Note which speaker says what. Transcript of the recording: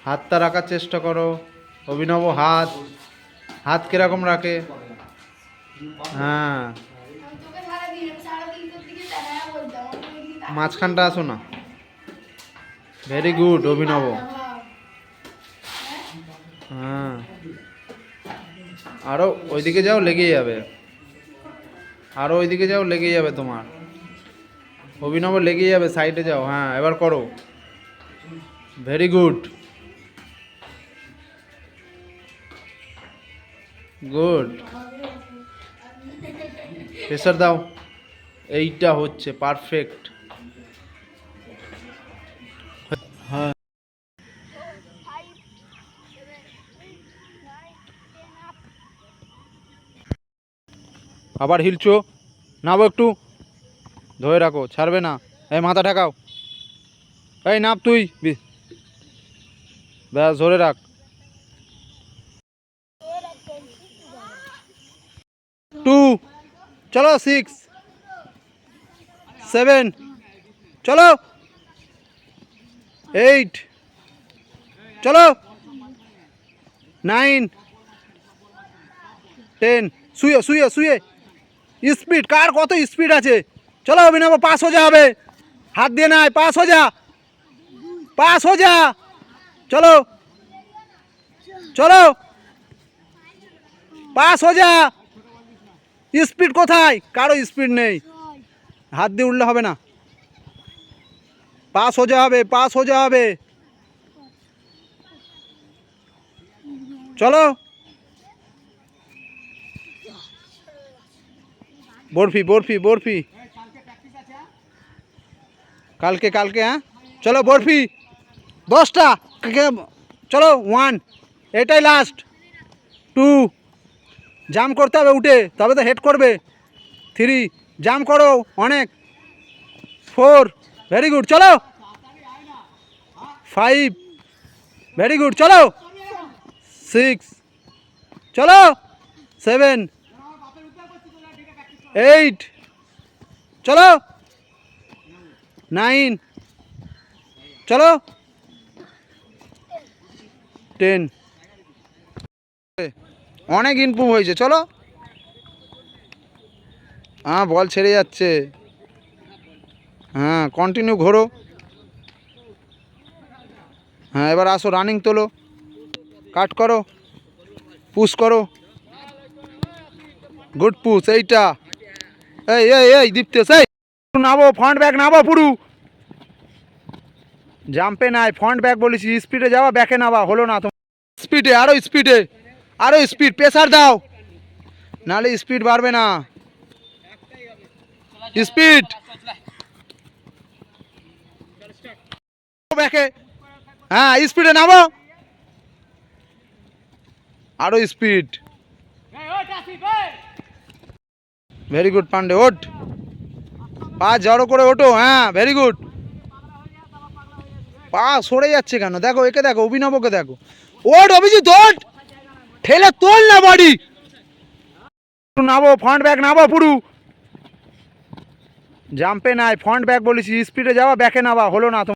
Speaker 1: হাতটা রাখার চেষ্টা করো। অভিনব হাত, হাত কিরকম রাখে। হ্যাঁ, মাঝখানটা আসো না। ভেরি গুড অভিনব। হ্যাঁ, আরো ওইদিকে যাও, লেগেই যাবে। আরো ওইদিকে যাও, লেগেই যাবে তোমার। অভিনব লেগেই যাবে, সাইডে যাও। হ্যাঁ, এবার করো। Very good, good. প্রেসার দাও। এইটা হচ্ছে পারফেক্ট। হ্যাঁ, আবার হিলছো। নাবো একটু, ধরে রাখো, ছাড়বে না। এই মাথা ঠেকাও। এই নাপ তুই, ব্যাস ধরে রাখ। 2, চলো 6, 7, চলো 8, চলো 9, 10। শুয়ে শুয়ে শুয়ে স্পিড, কার কত স্পিড আছে। চলো অভিনব, পাস হয়ে যাবে। হাত দিয়ে নাই, পাস হয়ে যা, পাস হয়ে যা। চলো চলো, পাস হয়ে যা। স্পিড কোথায়, কারো স্পিড নেই। হাত দিয়ে উঠলে হবে না, পাস হয়ে যা হবে, পাস হয়ে যা হবে। চলো, বরফি বরফি বরফি, কালকে কালকে। হ্যাঁ চলো বরফি 10টা। চলো 1, এটাই লাস্ট। 2, জাম্প করতে হবে উঠে, তবে তো হেড করবে। 3, জাম্প করো অনেক। 4, ভেরি গুড, চলো। 5, ভেরি গুড, চলো। 6, চলো। 7, 8, চলো। 9, চলো। 10। অনেক ইমপ্রুভ হয়েছে, চলো। হ্যাঁ, বল ছেড়ে যাচ্ছে। হ্যাঁ, কন্টিনিউ ঘোরো। হ্যাঁ, এবার আসো, রানিং তোলো, কাট করো, পুশ করো। গুড পুশ, এইটা। এই এই এই দীপ্তেশ, এই নাবো, ফ্রন্ট ব্যাক নাবো পুরু। জাম্পে নাই, ফ্রন্ট ব্যাক বলেছি। স্পিডে যাওয়া, ব্যাকে নাবা, হলো না তোমার। স্পিডে, আরো স্পিডে, আরো স্পিড, প্রেসার দাও, নাহলে স্পিড বাড়বে না। স্পিড, ব্যাকে। হ্যাঁ, স্পিডে নামো, আরো স্পিড। ভেরি গুড পান্ডে, ওঠ, পা জড়ো করে ওঠো। হ্যাঁ, ভেরি গুড। পা সরে যাচ্ছে কেন, দেখো একে, দেখো অভিনবকে দেখো। ওঠ অভিজিৎ, ওঠ, ঠেলে তোল না বডি। নাবো, ফ্রন্ট ব্যাক নাবো পুরু। জাম্পে নাই, ফ্রন্ট ব্যাক বলেছি। স্পিডে যাওয়া, ব্যাকে নাবা, হলো না তোমার।